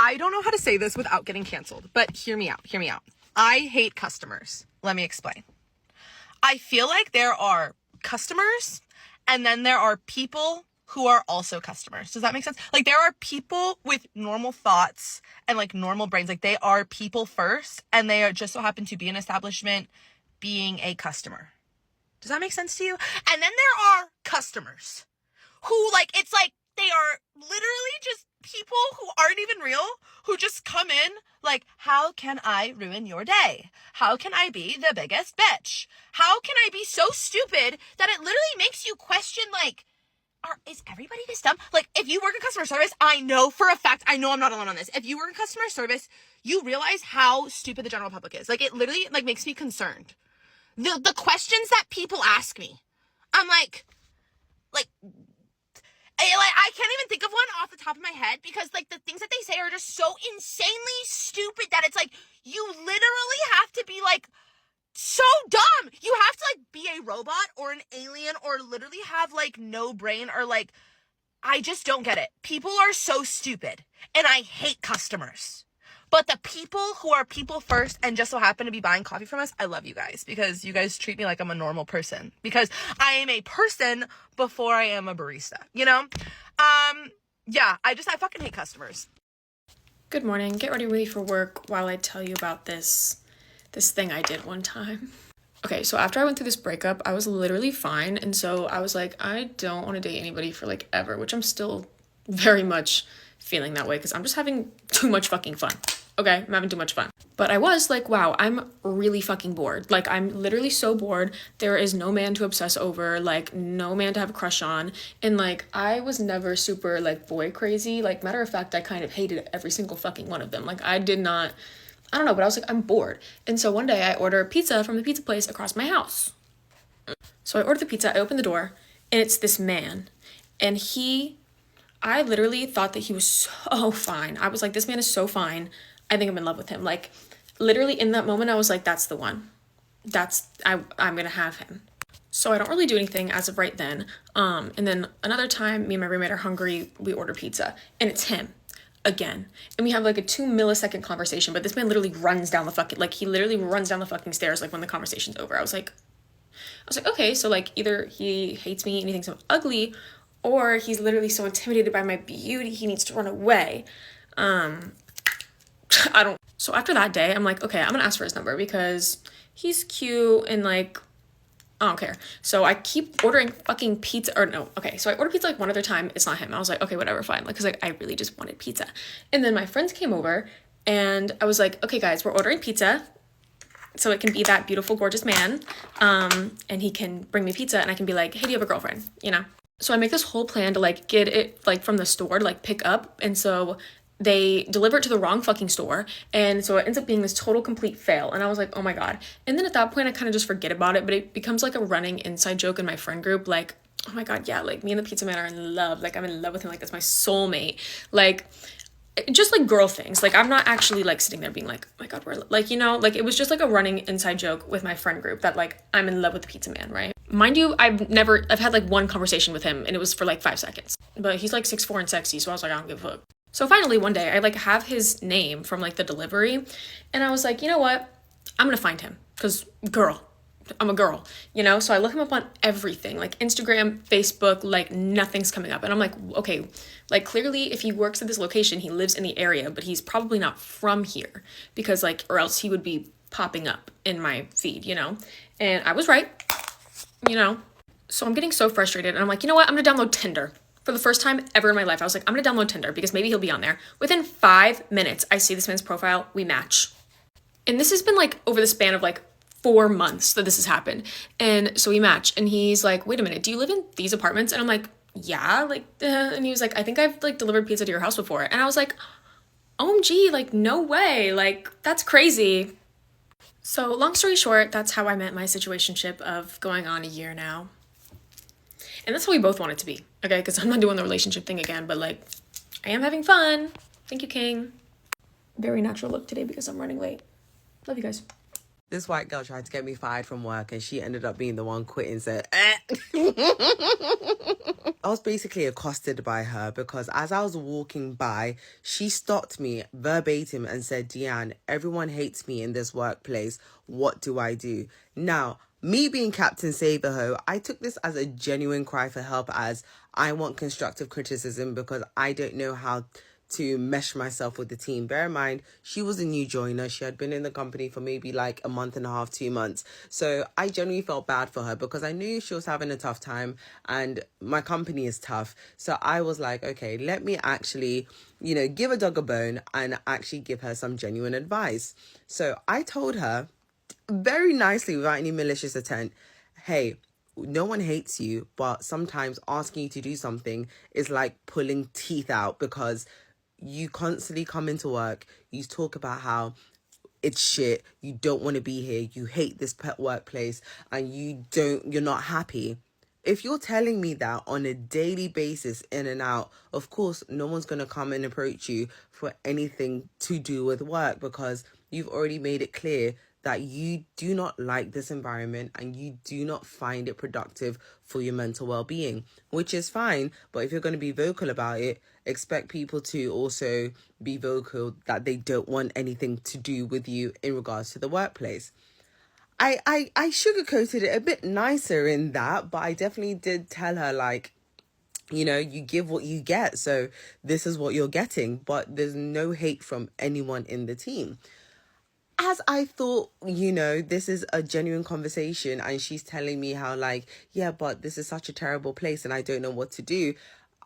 I don't know how to say this without getting canceled, but hear me out. I hate customers. Let me explain. I feel like there are customers and then there are people who are also customers. Does that make sense? Like, there are people with normal thoughts and like normal brains. Like, they are people first and they are just so happen to be an establishment being a customer. Does that make sense to you? And then there are customers who, like, it's like they are literally just people who aren't even real, who just come in like, how can I ruin your day? How can I be the biggest bitch? How can I be so stupid that it literally makes you question, like, is everybody this dumb? Like, if you work in customer service, I know for a fact, I know I'm not alone on this. If you work in customer service, you realize how stupid the general public is. Like, it literally, like, makes me concerned. The questions that people ask me, I'm like, I can't even think of one off the top of my head because, like, the things that they say are just so insanely stupid that it's like, you literally have to be, like, so dumb. You have to, like, be a robot or an alien or literally have, like, no brain or, like, I just don't get it. People are so stupid and I hate customers. But the people who are people first and just so happen to be buying coffee from us, I love you guys because you guys treat me like I'm a normal person because I am a person before I am a barista, you know? Yeah, I fucking hate customers. Good morning. Get ready for work while I tell you about this thing I did one time. Okay, so after I went through this breakup, I was literally fine. And so I was like, I don't want to date anybody for like ever, which I'm still very much feeling that way because I'm just having too much fucking fun. Okay, I'm having too much fun. But I was like, wow, I'm really fucking bored. Like, I'm literally so bored. There is no man to obsess over, like, no man to have a crush on. And, like, I was never super, like, boy crazy. Like, matter of fact, I kind of hated every single fucking one of them. Like, I don't know, but I was like, I'm bored. And so one day I order pizza from the pizza place across my house. So I ordered the pizza, I opened the door, and it's this man. And I literally thought that he was so fine. I was like, this man is so fine. I think I'm in love with him. Like, literally in that moment, I was like, that's the one. I'm gonna have him. So I don't really do anything as of right then. And then another time, me and my roommate are hungry, we order pizza, and it's him again. And we have like a 2-millisecond conversation, but this man literally runs down the fucking stairs, like when the conversation's over. I was like, okay, so like either he hates me and he thinks I'm ugly, or he's literally so intimidated by my beauty, he needs to run away. So after that day, I'm like, okay, I'm gonna ask for his number because he's cute and like, I don't care. So I keep ordering fucking pizza, so I ordered pizza like one other time, it's not him. I was like, okay, whatever, fine. Like, cause like I really just wanted pizza. And then my friends came over and I was like, okay guys, we're ordering pizza. So it can be that beautiful, gorgeous man. And he can bring me pizza and I can be like, hey, do you have a girlfriend? You know? So I make this whole plan to like get it like from the store to like pick up. And so they deliver it to the wrong fucking store. And so it ends up being this total complete fail. And I was like, oh my God. And then at that point, I kind of just forget about it, but it becomes like a running inside joke in my friend group. Like, oh my God, yeah, like me and the pizza man are in love. Like I'm in love with him. Like that's my soulmate. Like just like girl things. Like I'm not actually like sitting there being like, oh my God, we're like, you know, like it was just like a running inside joke with my friend group that like I'm in love with the pizza man, right? Mind you, I've had like one conversation with him and it was for like 5 seconds, but he's like 6'4" and sexy. So I was like, I don't give a fuck. So finally one day I like have his name from like the delivery and I was like, you know what? I'm gonna find him because I'm a girl, you know? So I look him up on everything, like Instagram, Facebook, like nothing's coming up. And I'm like, okay, like clearly if he works at this location, he lives in the area, but he's probably not from here because like, or else he would be popping up in my feed, you know? And I was right, you know? So I'm getting so frustrated and I'm like, you know what? I'm gonna download Tinder. For the first time ever in my life, I was like, I'm gonna download Tinder because maybe he'll be on there. Within 5 minutes, I see this man's profile, we match. And this has been like over the span of like 4 months that this has happened. And so we match and he's like, wait a minute, do you live in these apartments? And I'm like, yeah, like, and he was like, I think I've like delivered pizza to your house before. And I was like, OMG, like no way, like that's crazy. So long story short, that's how I met my situationship of going on a year now. And that's how we both want it to be, okay? Because I'm not doing the relationship thing again, but like, I am having fun. Thank you, King. Very natural look today because I'm running late. Love you guys. This white girl tried to get me fired from work and she ended up being the one quitting and said, I was basically accosted by her because as I was walking by, she stopped me verbatim and said, Deanne, everyone hates me in this workplace. What do I do? Now, me being Captain Save-A-Ho, I took this as a genuine cry for help, as I want constructive criticism because I don't know how to mesh myself with the team. Bear in mind, she was a new joiner. She had been in the company for maybe like a month and a half, 2 months. So I genuinely felt bad for her because I knew she was having a tough time and my company is tough. So I was like, okay, let me actually, give a dog a bone and actually give her some genuine advice. So I told her very nicely, without any malicious intent, hey, no one hates you, but sometimes asking you to do something is like pulling teeth out because you constantly come into work, you talk about how it's shit, you don't want to be here, you hate this pet workplace, and you're not happy. If you're telling me that on a daily basis, in and out, of course, no one's going to come and approach you for anything to do with work because you've already made it clear that you do not like this environment and you do not find it productive for your mental well-being, which is fine. But if you're going to be vocal about it, expect people to also be vocal that they don't want anything to do with you in regards to the workplace. I sugarcoated it a bit nicer in that, but I definitely did tell her, like, you give what you get. So this is what you're getting, but there's no hate from anyone in the team. As I thought, this is a genuine conversation and she's telling me how, like, yeah, but this is such a terrible place and I don't know what to do.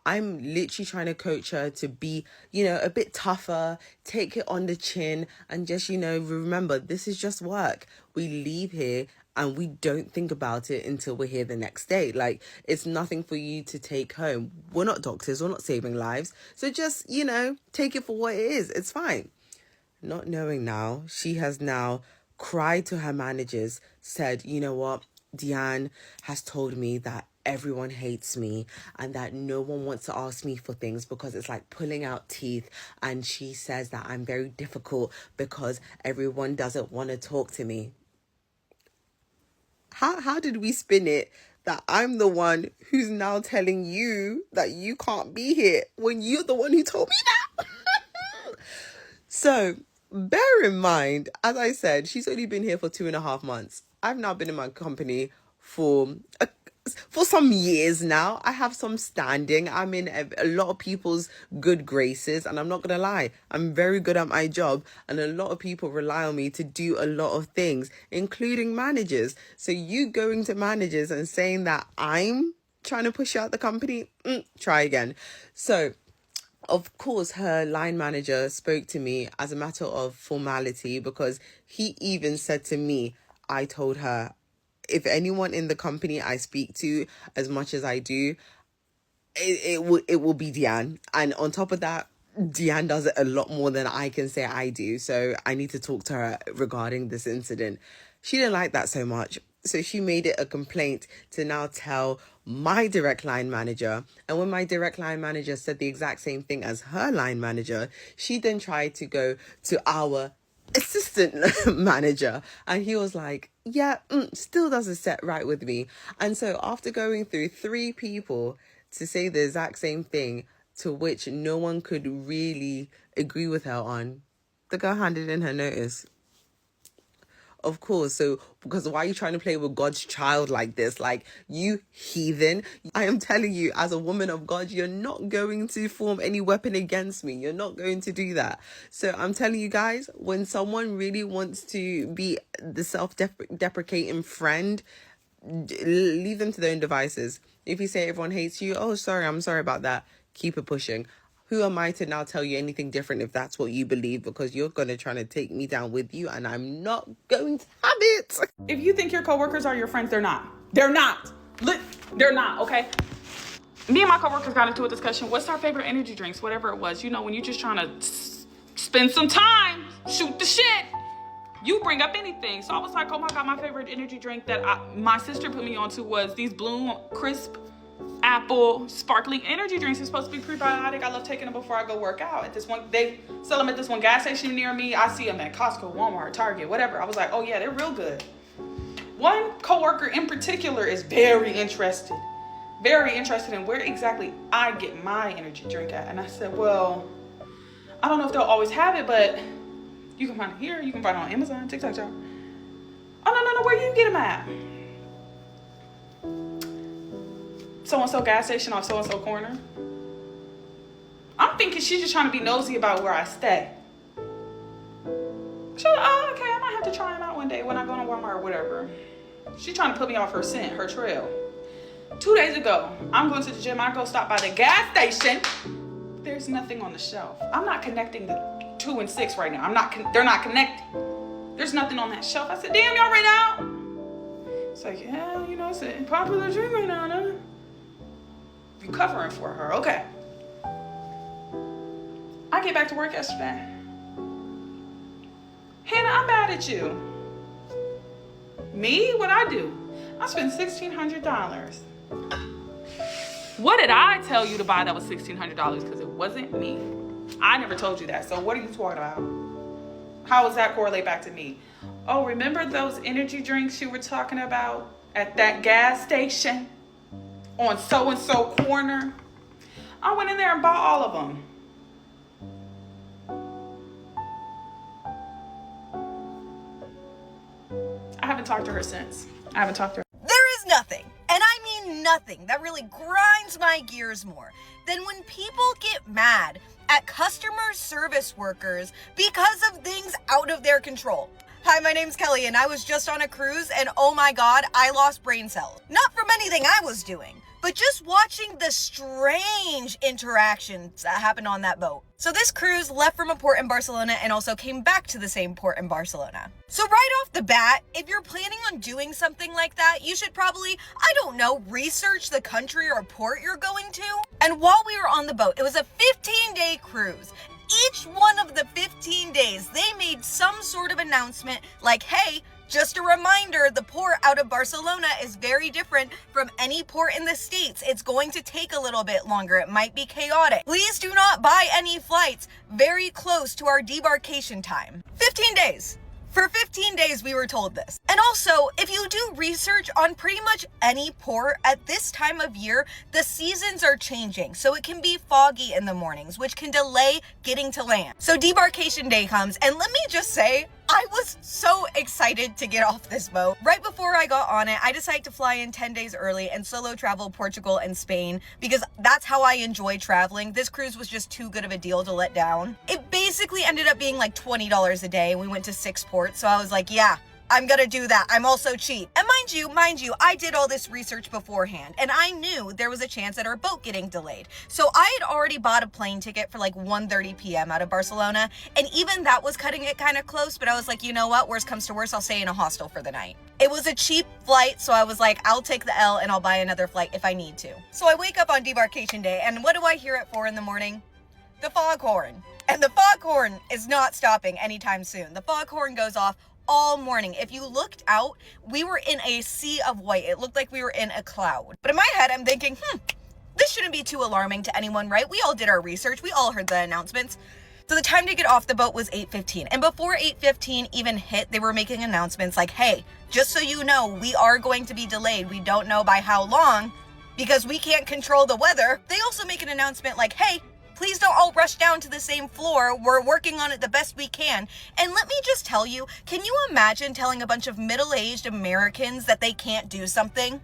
I'm literally trying to coach her to be, a bit tougher, take it on the chin and just, remember, this is just work. We leave here and we don't think about it until we're here the next day. Like, it's nothing for you to take home. We're not doctors, we're not saving lives. So just, take it for what it is. It's fine. Not knowing now, she has now cried to her managers, said, you know what, Deanne has told me that everyone hates me and that no one wants to ask me for things because it's like pulling out teeth. And she says that I'm very difficult because everyone doesn't want to talk to me. How did we spin it that I'm the one who's now telling you that you can't be here when you're the one who told me that? So bear in mind, as I said, she's only been here for 2.5 months. I've now been in my company for some years now. I have some standing. I'm in a lot of people's good graces, and I'm not gonna lie, I'm very good at my job, and a lot of people rely on me to do a lot of things, including managers. So you going to managers and saying that I'm trying to push out the company, try again. So of course, her line manager spoke to me as a matter of formality because he even said to me, I told her, if anyone in the company I speak to as much as I do, it will be Deanne. And on top of that, Deanne does it a lot more than I can say I do. So I need to talk to her regarding this incident. She didn't like that so much. So she made it a complaint to now tell my direct line manager. And when my direct line manager said the exact same thing as her line manager, she then tried to go to our assistant manager. And he was like, yeah, still doesn't set right with me. And so after going through 3 people to say the exact same thing, to which no one could really agree with her on, the girl handed in her notice. Of course. So, because why are you trying to play with God's child like this? Like, you heathen. I am telling you, as a woman of God, you're not going to form any weapon against me. You're not going to do that. So I'm telling you guys, when someone really wants to be the self-deprecating friend, leave them to their own devices. If you say everyone hates you, oh, sorry, I'm sorry about that. Keep it pushing. Who am I to now tell you anything different if that's what you believe? Because you're going to try to take me down with you and I'm not going to have it. If you think your coworkers are your friends, they're not. They're not. They're not, okay? Me and my coworkers got into a discussion. What's our favorite energy drinks? Whatever it was. When you're just trying to spend some time, shoot the shit, you bring up anything. So I was like, oh my God, my favorite energy drink that my sister put me onto was these Bloom Crisp apple sparkling energy drinks. It's supposed to be prebiotic. I love taking them before I go work out. They sell them at this one gas station near me. I see them at Costco, Walmart, Target, whatever. I was like, oh yeah, they're real good. One coworker in particular is very interested. very interested in where exactly I get my energy drink at. And I said, well, I don't know if they'll always have it, but you can find it here. You can find it on Amazon, TikTok shop. Oh, no, where you get them at? So-and-so gas station off so-and-so corner. I'm thinking she's just trying to be nosy about where I stay. She's like, oh, okay, I might have to try them out one day when I go to Walmart or whatever. She's trying to put me off her scent, her trail. 2 days ago, I'm going to the gym. I go stop by the gas station. There's nothing on the shelf. I'm not connecting the 2 and 6 right now. They're not connecting. There's nothing on that shelf. I said, damn, y'all ran out. It's like, yeah, you know, it's a popular drink right now, huh? You covering for her, okay. I get back to work yesterday. Hannah, I'm mad at you. Me? What'd I do? I spent $1,600. What did I tell you to buy that was $1,600? Because it wasn't me. I never told you that. So what are you talking about? How does that correlate back to me? Oh, remember those energy drinks you were talking about at that gas station on so-and-so corner? I went in there and bought all of them. I haven't talked to her since. There is nothing, and I mean nothing, that really grinds my gears more than when people get mad at customer service workers because of things out of their control. Hi, my name's Kelly, and I was just on a cruise, and oh my god, I lost brain cells. Not from anything I was doing, but just watching the strange interactions that happened on that boat. So this cruise left from a port in Barcelona and also came back to the same port in Barcelona. So right off the bat, if you're planning on doing something like that, you should probably, I don't know, research the country or port you're going to. And while we were on the boat, it was a 15-day cruise. Each one of the 15 days, they made some sort of announcement like, hey, just a reminder, the port out of Barcelona is very different from any port in the States. It's going to take a little bit longer. It might be chaotic. Please do not buy any flights very close to our debarkation time. 15 days. For 15 days, we were told this. And also, if you do research on pretty much any port at this time of year, the seasons are changing. So it can be foggy in the mornings, which can delay getting to land. So debarkation day comes, and let me just say, I was so excited to get off this boat. Right before I got on it, I decided to fly in 10 days early and solo travel Portugal and Spain because that's how I enjoy traveling. This cruise was just too good of a deal to let down. It basically ended up being like $20 a day. We went to 6 ports, so I was like, yeah, I'm gonna do that. I'm also cheap. And mind you, I did all this research beforehand, and I knew there was a chance at our boat getting delayed. So I had already bought a plane ticket for like 1:30 p.m. out of Barcelona, and even that was cutting it kind of close, but I was like, you know what, worst comes to worst, I'll stay in a hostel for the night. It was a cheap flight, so I was like, I'll take the L and I'll buy another flight if I need to. So I wake up on debarkation day, and what do I hear at 4 in the morning? The foghorn. And the foghorn is not stopping anytime soon. The foghorn goes off all morning. If you looked out, we were in a sea of white. It looked like we were in a cloud. But in my head, I'm thinking, this shouldn't be too alarming to anyone, right? We all did our research. We all heard the announcements. So the time to get off the boat was 8:15. And before 8:15 even hit, they were making announcements like, hey, just so you know, we are going to be delayed. We don't know by how long because we can't control the weather. They also make an announcement like, hey, please don't all rush down to the same floor. We're working on it the best we can. And let me just tell you, can you imagine telling a bunch of middle-aged Americans that they can't do something?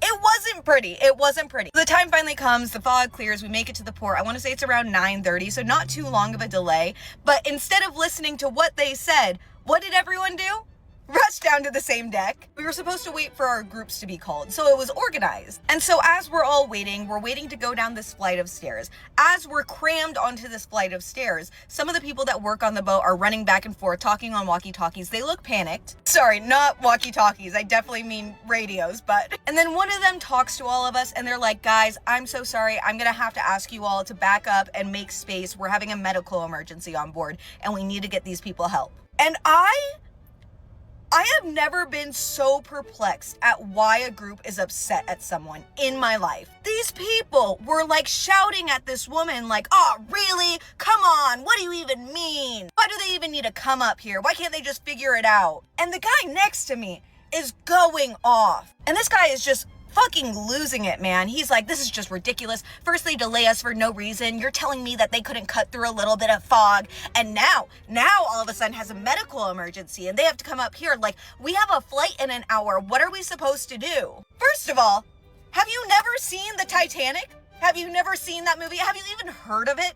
It wasn't pretty. It wasn't pretty. The time finally comes, the fog clears, we make it to the port. I want to say it's around 9:30, so not too long of a delay. But instead of listening to what they said, what did everyone do? Rush down to the same deck. We were supposed to wait for our groups to be called, so it was organized. And so as we're all waiting, we're waiting to go down this flight of stairs. As we're crammed onto this flight of stairs, some of the people that work on the boat are running back and forth, talking on walkie-talkies. They look panicked. Sorry, not walkie-talkies. I definitely mean radios, but... And then one of them talks to all of us, and they're like, guys, I'm so sorry. I'm gonna have to ask you all to back up and make space. We're having a medical emergency on board, and we need to get these people help. And I have never been so perplexed at why a group is upset at someone in my life. These people were like shouting at this woman like, oh, really? Come on, what do you even mean? Why do they even need to come up here? Why can't they just figure it out? And the guy next to me is going off. And this guy is just fucking losing it, man. He's like, this is just ridiculous. First they delay us for no reason. You're telling me that they couldn't cut through a little bit of fog. And now all of a sudden has a medical emergency and they have to come up here. Like, we have a flight in an hour. What are we supposed to do? First of all, have you never seen the Titanic? Have you never seen that movie? Have you even heard of it?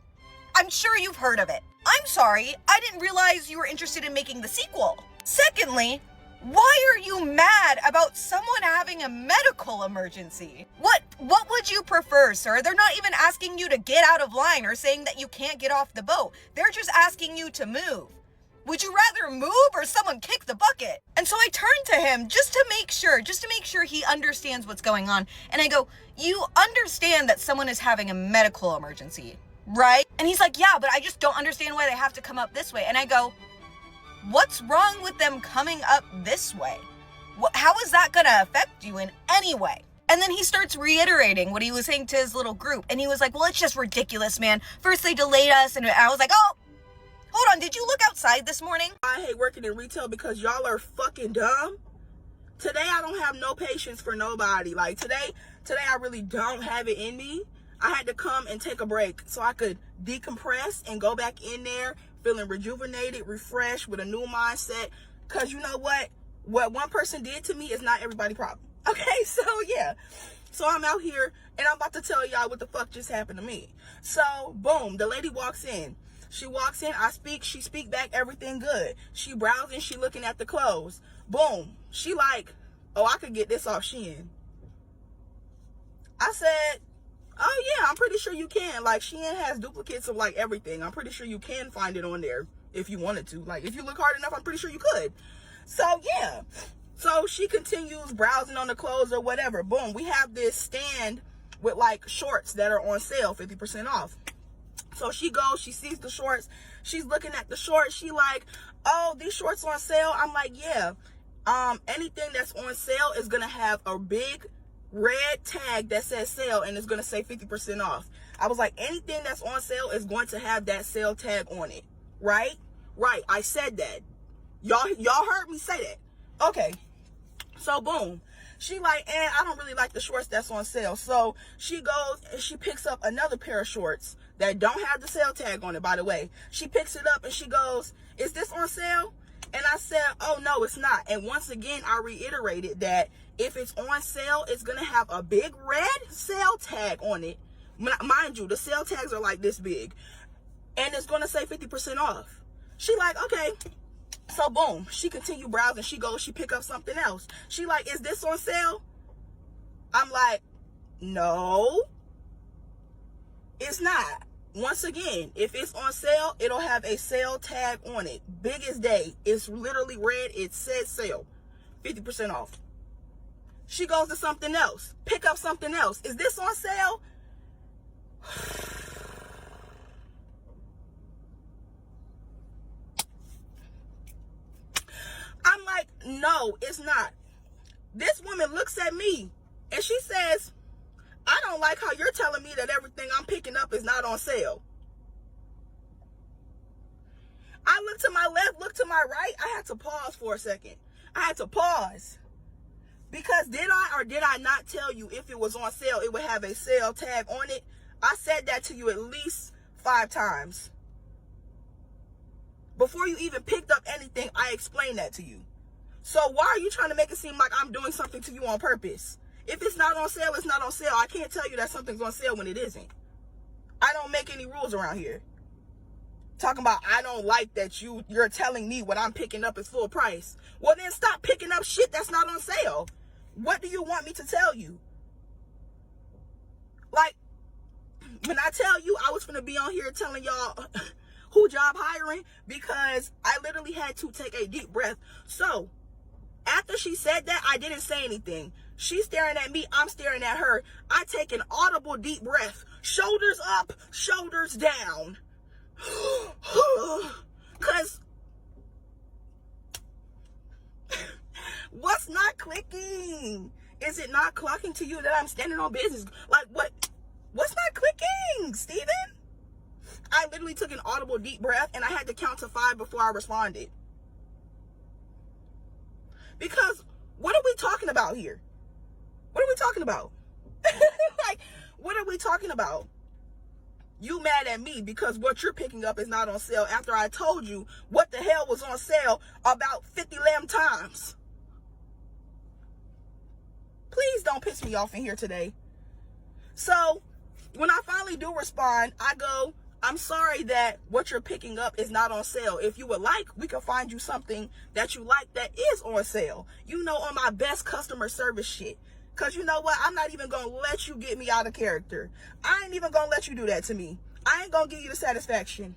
I'm sure you've heard of it. I'm sorry, I didn't realize you were interested in making the sequel. Secondly, why are you mad about someone having a medical emergency? What would you prefer, sir? They're not even asking you to get out of line or saying that you can't get off the boat. They're just asking you to move. Would you rather move or someone kick the bucket? And so I turned to him just to make sure he understands what's going on. And I go, you understand that someone is having a medical emergency, right? And he's like, yeah, but I just don't understand why they have to come up this way. And I go, what's wrong with them coming up this way? How is that gonna affect you in any way? And then he starts reiterating what he was saying to his little group. And he was like, well, it's just ridiculous, man. First they delayed us. And I was like, oh, hold on. Did you look outside this morning? I hate working in retail because y'all are fucking dumb. Today, I don't have no patience for nobody. Like, today I really don't have it in me. I had to come and take a break so I could decompress and go back in there feeling rejuvenated, refreshed, with a new mindset. Because you know what one person did to me is not everybody's problem. Okay, so yeah. So I'm out here and I'm about to tell y'all what the fuck just happened to me. So boom, the lady walks in. She walks in, I speak, she speak back, everything good. She browsing, she looking at the clothes. Boom, she like, oh, I could get this off Shein. I said, oh yeah, I'm pretty sure you can. Like, Shein has duplicates of like everything. I'm pretty sure you can find it on there if you wanted to. Like, if you look hard enough, I'm pretty sure you could. So yeah. So she continues browsing on the clothes or whatever. Boom, we have this stand with like shorts that are on sale, 50% off. So she goes, she sees the shorts. She's looking at the shorts. She like, oh, these shorts on sale? I'm like, yeah. Anything that's on sale is going to have a big red tag that says sale and it's going to say 50% off. I was like, anything that's on sale is going to have that sale tag on it. Right? Right. I said that. Y'all heard me say that. Okay. So boom. She like, and I don't really like the shorts that's on sale. So she goes and she picks up another pair of shorts that don't have the sale tag on it, by the way. She picks it up and she goes, is this on sale? And I said, oh, no, it's not. And once again, I reiterated that if it's on sale, it's going to have a big red sale tag on it. Mind you, the sale tags are like this big. And it's going to say 50% off. She like, okay. So boom, she continue browsing. She goes, she pick up something else. She like, is this on sale? I'm like, no, it's not. Once again, if it's on sale, it'll have a sale tag on it. Big as day. It's literally red. It says sale. 50% off. She goes to something else. Pick up something else. Is this on sale? I'm like, no, it's not. This woman looks at me and she says, I don't like how you're telling me that everything I'm picking up is not on sale. I look to my left, look to my right. I had to pause for a second. I had to pause. Because did I or did I not tell you if it was on sale, it would have a sale tag on it? I said that to you at least 5 times. Before you even picked up anything, I explained that to you. So why are you trying to make it seem like I'm doing something to you on purpose? If it's not on sale, it's not on sale. I can't tell you that something's on sale when it isn't. I don't make any rules around here. Talking about I don't like that you're telling me what I'm picking up is full price. Well, then stop picking up shit that's not on sale. What do you want me to tell you? Like, when I tell you I was finna be on here telling y'all who job hiring, because I literally had to take a deep breath. So after she said that, I didn't say anything. She's staring at me, I'm staring at her. I take an audible deep breath. Shoulders up, shoulders down. Because what's not clicking? Is it not clocking to you that I'm standing on business? Like, what's not clicking, Steven? I literally took an audible deep breath and I had to count to 5 before I responded. Because what are we talking about here? What are we talking about? Like, what are we talking about? You mad at me because what you're picking up is not on sale after I told you what the hell was on sale about 50 times. Please don't piss me off in here today. So when I finally do respond, I go, I'm sorry that what you're picking up is not on sale. If you would like, we can find you something that you like that is on sale. You know, on my best customer service shit. Because you know what? I'm not even going to let you get me out of character. I ain't even going to let you do that to me. I ain't going to give you the satisfaction.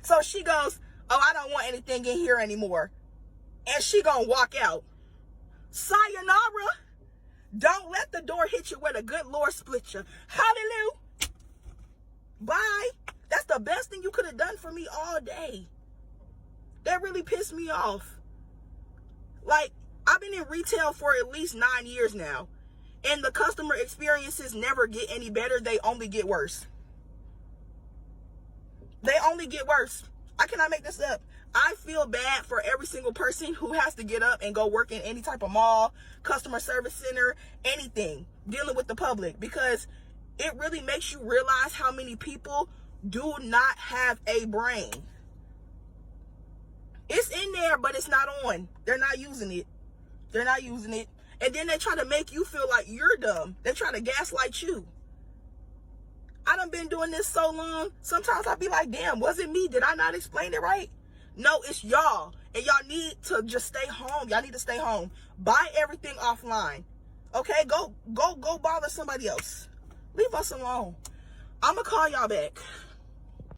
So she goes, oh, I don't want anything in here anymore. And she going to walk out. Sayonara. Don't let the door hit you where the good Lord split you. Hallelujah. Bye. That's the best thing you could have done for me all day. That really pissed me off. Like, I've been in retail for at least 9 years now, and the customer experiences never get any better. They only get worse. They only get worse. I cannot make this up. I feel bad for every single person who has to get up and go work in any type of mall, customer service center, anything, dealing with the public, because it really makes you realize how many people do not have a brain. It's in there, but it's not on. They're not using it. They're not using it. And then they try to make you feel like you're dumb. They try to gaslight you. I done been doing this so long. Sometimes I be like, damn, was it me? Did I not explain it right? No, it's y'all. And y'all need to just stay home. Y'all need to stay home. Buy everything offline. Okay? Go bother somebody else. Leave us alone. I'm going to call y'all back.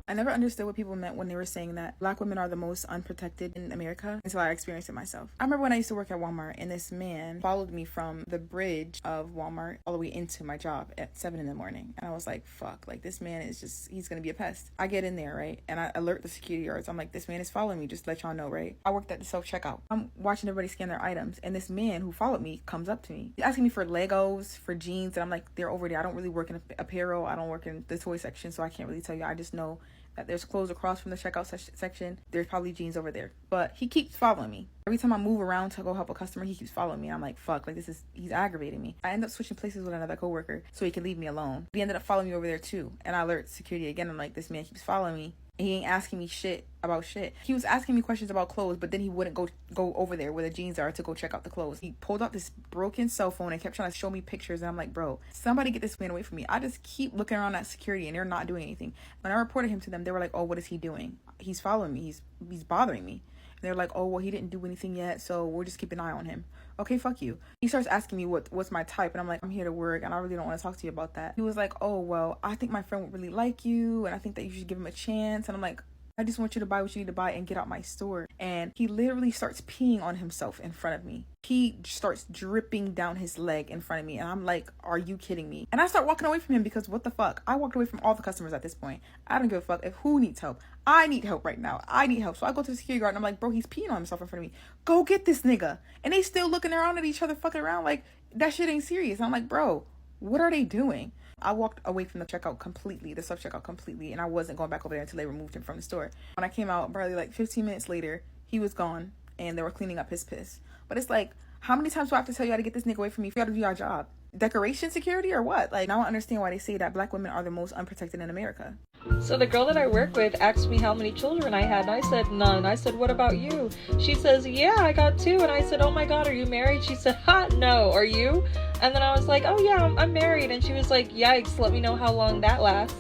I never understood what people meant when they were saying that Black women are the most unprotected in America until I experienced it myself. I remember when I used to work at Walmart and this man followed me from the bridge of Walmart all the way into my job at 7 in the morning. And I was like, fuck, like this man is just, he's going to be a pest. I get in there, right? And I alert the security guards. I'm like, this man is following me, just to let y'all know, right? I worked at the self-checkout. I'm watching everybody scan their items. And this man who followed me comes up to me. He's asking me for Legos, for jeans. And I'm like, they're over there. I don't really work in apparel. I don't work in the toy section. So I can't really tell you. I just know that there's clothes across from the checkout section. There's probably jeans over there. But he keeps following me. Every time I move around to go help a customer, he keeps following me. I'm like, fuck, like he's aggravating me. I end up switching places with another coworker so he can leave me alone. He ended up following me over there too. And I alert security again. I'm like, this man keeps following me. And he ain't asking me shit about shit. He was asking me questions about clothes, but then he wouldn't go over there where the jeans are to go check out the clothes. He pulled out this broken cell phone and kept trying to show me pictures. And I'm like, bro, somebody get this man away from me. I just keep looking around at security and they're not doing anything. When I reported him to them, they were like, oh, what is he doing? He's following me. He's bothering me. And they're like, oh, well, he didn't do anything yet, so we'll just keep an eye on him. Okay, fuck you. He starts asking me what's my type, and I'm like, I'm here to work, and I really don't want to talk to you about that. He was like, oh, well, I think my friend would really like you, and I think that you should give him a chance. And I'm like, I just want you to buy what you need to buy and get out my store. And he literally starts peeing on himself in front of me. He starts dripping down his leg in front of me. And I'm like, are you kidding me? And I start walking away from him because what the fuck? I walked away from all the customers at this point. I don't give a fuck if who needs help. I need help right now. I need help. So I go to the security guard and I'm like, bro, he's peeing on himself in front of me. Go get this nigga. And they still looking around at each other, fucking around like that shit ain't serious. And I'm like, bro, what are they doing? I walked away from the self-checkout completely, and I wasn't going back over there until they removed him from the store. When I came out, probably like 15 minutes later, he was gone, and they were cleaning up his piss. But it's like, how many times do I have to tell you how to get this nigga away from me? You gotta do your job. Decoration security or what? Like, now I understand why they say that Black women are the most unprotected in America. So the girl that I work with asked me how many children I had, and I said none. I said, what about you? She says, yeah, I got 2. And I said, oh my god, are you married? She said, ha, no, are you? And then I was like, oh yeah, I'm married. And she was like, yikes, let me know how long that lasts.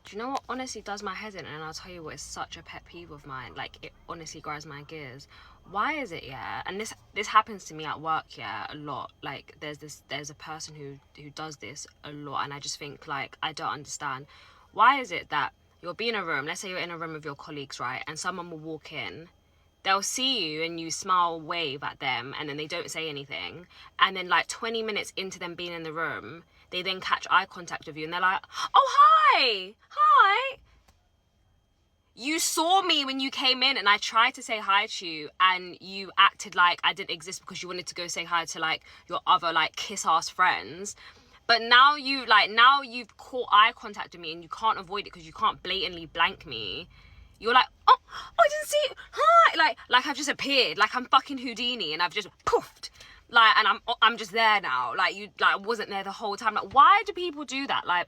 Do you know what honestly does my head in? And I'll tell you what, it's such a pet peeve of mine. Like, it honestly grinds my gears. Why is it, yeah? And this happens to me at work, yeah, a lot. Like, there's a person who does this a lot, and I just think, like, I don't understand. Why is it that you'll be in a room, let's say you're in a room with your colleagues, right? And someone will walk in, they'll see you and you smile, wave at them, and then they don't say anything. And then like 20 minutes into them being in the room, they then catch eye contact with you and they're like, oh, hi. You saw me when you came in and I tried to say hi to you and you acted like I didn't exist because you wanted to go say hi to like your other like kiss ass friends. But now you've caught eye contact with me and you can't avoid it because you can't blatantly blank me. You're like, oh, I didn't see it. Hi. Like I've just appeared. Like I'm fucking Houdini and I've just poofed. Like, and I'm just there now. Like, you, like, I wasn't there the whole time. Like, why do people do that? Like,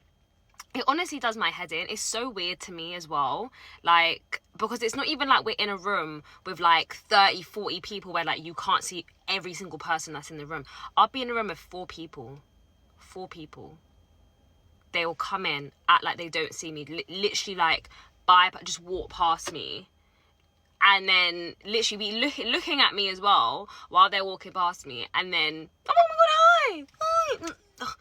it honestly does my head in. It's so weird to me as well. Like, because it's not even like we're in a room with like 30, 40 people where like you can't see every single person that's in the room. I'll be in a room with 4 people. 4 people. They will come in, act like they don't see me. Literally like, just walk past me. And then literally be looking at me as well while they're walking past me. And then, oh my God, hi.